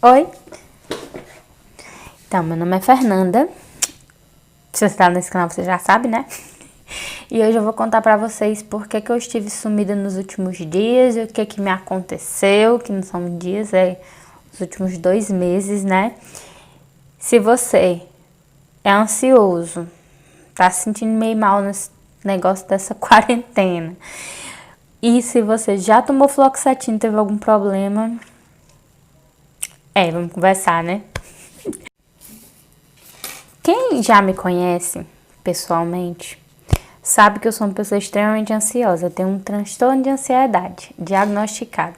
Oi, então meu nome é Fernanda, se você está nesse canal você já sabe, né? E hoje eu vou contar pra vocês por que eu estive sumida nos últimos dias e o que me aconteceu, que não são dias, é os últimos 2 meses, né? Se você é ansioso, tá se sentindo meio mal nesse negócio dessa quarentena, e se você já tomou fluoxetina e teve algum problema, vamos conversar, né? Quem já me conhece pessoalmente sabe que eu sou uma pessoa extremamente ansiosa. Eu tenho um transtorno de ansiedade diagnosticado.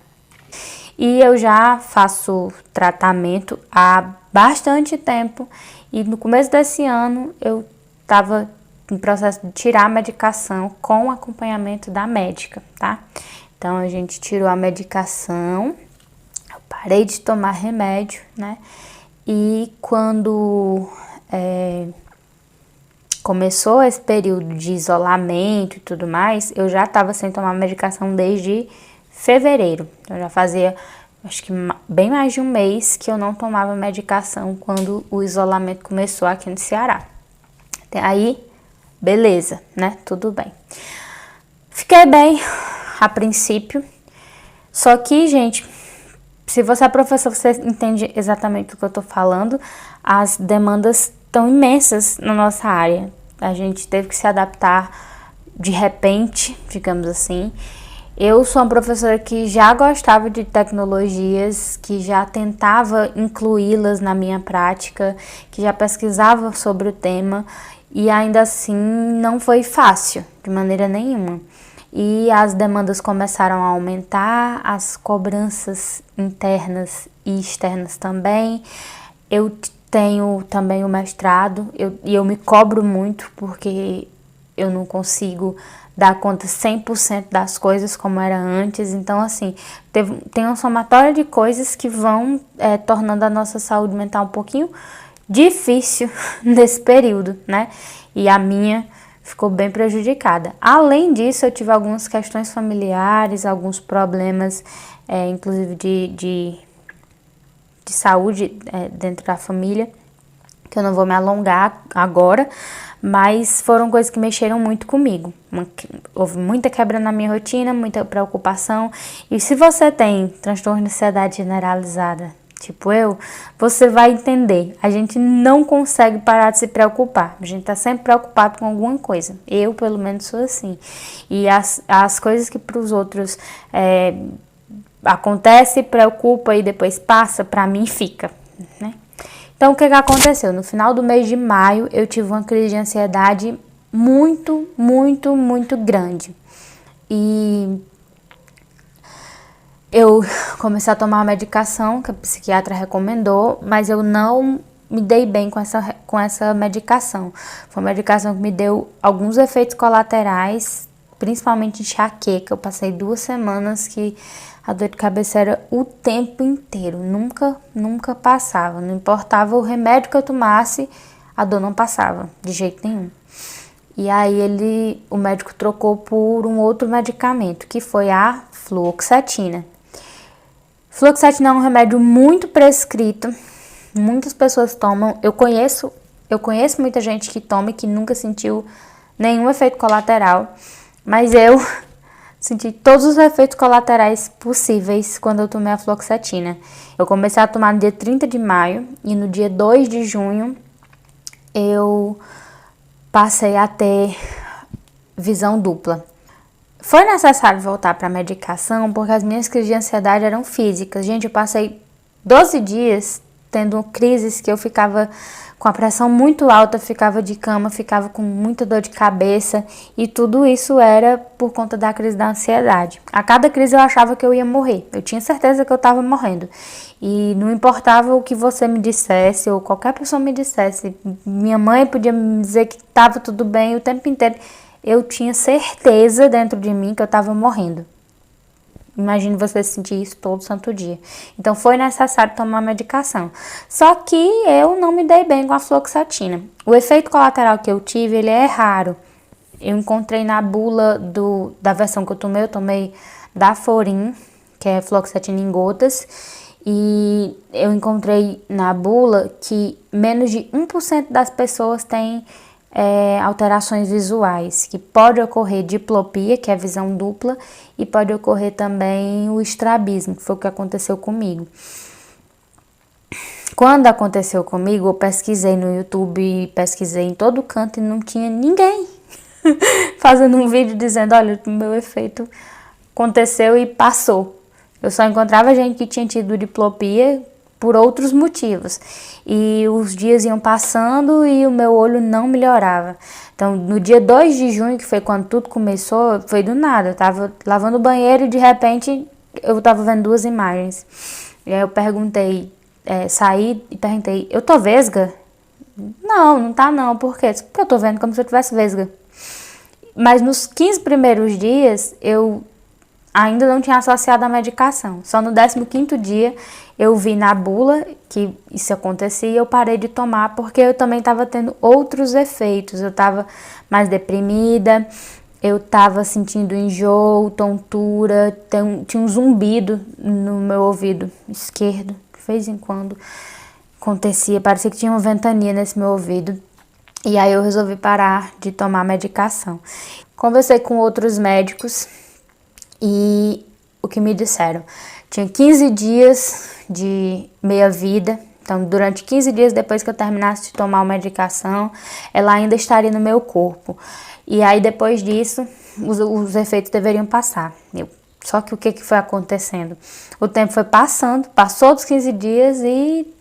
E eu já faço tratamento há bastante tempo. E no começo desse ano eu estava em processo de tirar a medicação com acompanhamento da médica, tá? Então a gente tirou a medicação, eu parei de tomar remédio, né? E quando começou esse período de isolamento e tudo mais, eu já estava sem tomar medicação desde fevereiro. Então já fazia, acho que bem mais de um mês que eu não tomava medicação quando o isolamento começou aqui no Ceará. Até aí, beleza, né? Tudo bem. Fiquei bem a princípio, só que, gente, se você é professor, você entende exatamente o que eu tô falando. As demandas tão imensas na nossa área. A gente teve que se adaptar de repente, digamos assim. Eu sou uma professora que já gostava de tecnologias, que já tentava incluí-las na minha prática, que já pesquisava sobre o tema e ainda assim não foi fácil, de maneira nenhuma. E as demandas começaram a aumentar, as cobranças internas e externas também. Eu tenho também o mestrado e eu me cobro muito porque eu não consigo dar conta 100% das coisas como era antes. Então, assim, tem uma somatória de coisas que vão tornando a nossa saúde mental um pouquinho difícil nesse período, né? E a minha ficou bem prejudicada. Além disso, eu tive algumas questões familiares, alguns problemas, inclusive de saúde dentro da família, que eu não vou me alongar agora, mas foram coisas que mexeram muito comigo. Houve muita quebra na minha rotina, muita preocupação. E se você tem transtorno de ansiedade generalizada, tipo eu, você vai entender. A gente não consegue parar de se preocupar. A gente tá sempre preocupado com alguma coisa. Eu, pelo menos, sou assim. E as coisas que para os outros acontece, preocupa e depois passa, pra mim fica, né? Então, o que aconteceu? No final do mês de maio, eu tive uma crise de ansiedade muito, muito, muito grande. E eu comecei a tomar uma medicação que a psiquiatra recomendou, mas eu não me dei bem com essa medicação. Foi uma medicação que me deu alguns efeitos colaterais, principalmente enxaqueca. Eu passei 2 semanas que a dor de cabeça era o tempo inteiro, nunca passava. Não importava o remédio que eu tomasse, a dor não passava, de jeito nenhum. E aí o médico trocou por um outro medicamento, que foi a fluoxetina. Fluoxetina é um remédio muito prescrito, muitas pessoas tomam. Eu conheço muita gente que toma e que nunca sentiu nenhum efeito colateral, mas eu senti todos os efeitos colaterais possíveis quando eu tomei a fluoxetina. Eu comecei a tomar no dia 30 de maio e no dia 2 de junho eu passei a ter visão dupla. Foi necessário voltar para a medicação porque as minhas crises de ansiedade eram físicas. Gente, eu passei 12 dias tendo crises que eu ficava com a pressão muito alta, ficava de cama, ficava com muita dor de cabeça e tudo isso era por conta da crise da ansiedade. A cada crise eu achava que eu ia morrer, eu tinha certeza que eu estava morrendo e não importava o que você me dissesse ou qualquer pessoa me dissesse, minha mãe podia me dizer que estava tudo bem o tempo inteiro, eu tinha certeza dentro de mim que eu estava morrendo. Imagine você sentir isso todo santo dia. Então foi necessário tomar medicação. Só que eu não me dei bem com a fluoxetina. O efeito colateral que eu tive, ele é raro. Eu encontrei na bula da versão que eu tomei da Forin, que é fluoxetina em gotas. E eu encontrei na bula que menos de 1% das pessoas têm alterações visuais, que pode ocorrer diplopia, que é visão dupla, e pode ocorrer também o estrabismo, que foi o que aconteceu comigo. Quando aconteceu comigo, eu pesquisei no YouTube, pesquisei em todo canto e não tinha ninguém fazendo um vídeo dizendo, olha, o meu efeito aconteceu e passou. Eu só encontrava gente que tinha tido diplopia por outros motivos. E os dias iam passando e o meu olho não melhorava. Então, no dia 2 de junho, que foi quando tudo começou, foi do nada. Eu tava lavando o banheiro e, de repente, eu tava vendo 2 imagens. E aí eu perguntei, saí e perguntei, eu tô vesga? Não tá não. Por quê? Porque eu tô vendo como se eu tivesse vesga. Mas nos 15 primeiros dias, eu ainda não tinha associado a medicação. Só no 15º dia eu vi na bula que isso acontecia e eu parei de tomar porque eu também estava tendo outros efeitos. Eu estava mais deprimida, eu estava sentindo enjoo, tontura, tinha um zumbido no meu ouvido esquerdo, de vez em quando acontecia, parecia que tinha uma ventania nesse meu ouvido. E aí eu resolvi parar de tomar medicação. Conversei com outros médicos e o que me disseram? Tinha 15 dias de meia-vida. Então, durante 15 dias depois que eu terminasse de tomar a medicação, ela ainda estaria no meu corpo. E aí, depois disso, os efeitos deveriam passar. Só que o que foi acontecendo? O tempo foi passando, passou dos 15 dias e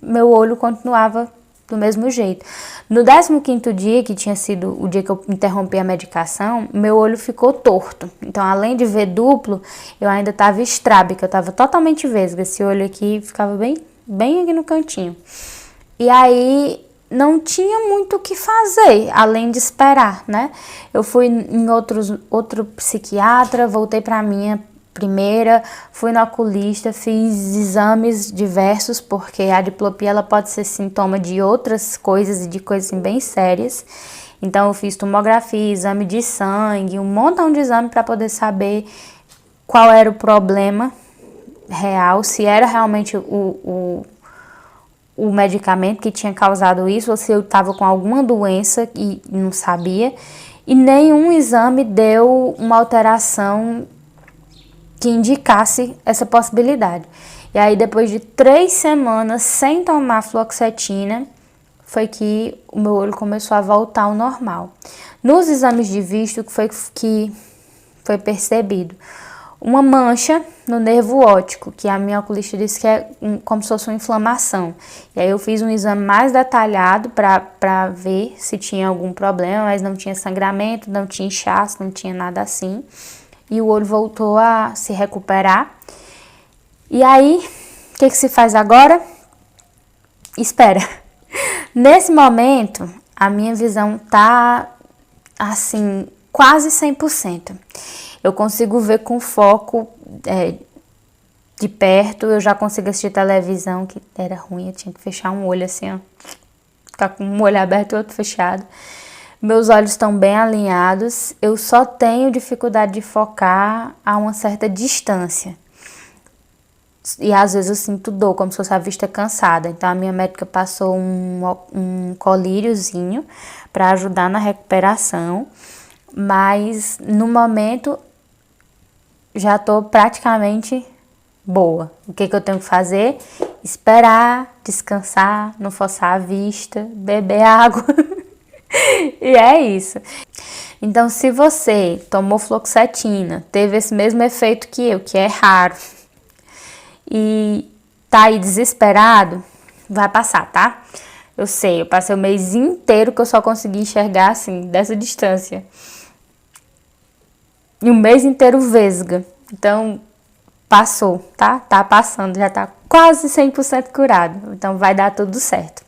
meu olho continuava do mesmo jeito. No 15º dia, que tinha sido o dia que eu interrompi a medicação, meu olho ficou torto. Então, além de ver duplo, eu ainda estava estrábica, eu estava totalmente vesga. Esse olho aqui ficava bem aqui no cantinho. E aí, não tinha muito o que fazer, além de esperar, né? Eu fui em outro psiquiatra, voltei para minha primeira, fui no oculista, fiz exames diversos, porque a diplopia ela pode ser sintoma de outras coisas e de coisas assim, bem sérias. Então eu fiz tomografia, exame de sangue, um montão de exame para poder saber qual era o problema real, se era realmente o medicamento que tinha causado isso, ou se eu estava com alguma doença e não sabia. E nenhum exame deu uma alteração que indicasse essa possibilidade. E aí, depois de 3 semanas sem tomar fluoxetina, foi que o meu olho começou a voltar ao normal. Nos exames de vista, que foi percebido uma mancha no nervo óptico, que a minha oculista disse que é como se fosse uma inflamação. E aí eu fiz um exame mais detalhado para ver se tinha algum problema, mas não tinha sangramento, não tinha inchaço, não tinha nada assim. E o olho voltou a se recuperar. E aí, o que se faz agora? Espera. Nesse momento, a minha visão tá, assim, quase 100%. Eu consigo ver com foco de perto, eu já consigo assistir televisão, que era ruim, eu tinha que fechar um olho assim, ó. Ficar com um olho aberto e outro fechado. Meus olhos estão bem alinhados, eu só tenho dificuldade de focar a uma certa distância. E às vezes eu sinto dor, como se fosse a vista cansada. Então a minha médica passou um colíriozinho para ajudar na recuperação. Mas no momento já estou praticamente boa. O que eu tenho que fazer? Esperar, descansar, não forçar a vista, beber água. E é isso. Então, se você tomou fluoxetina, teve esse mesmo efeito que eu, que é raro, e tá aí desesperado, vai passar, tá? Eu sei, eu passei o mês inteiro que eu só consegui enxergar assim, dessa distância. E um mês inteiro vesga. Então, passou, tá? Tá passando, já tá quase 100% curado. Então, vai dar tudo certo.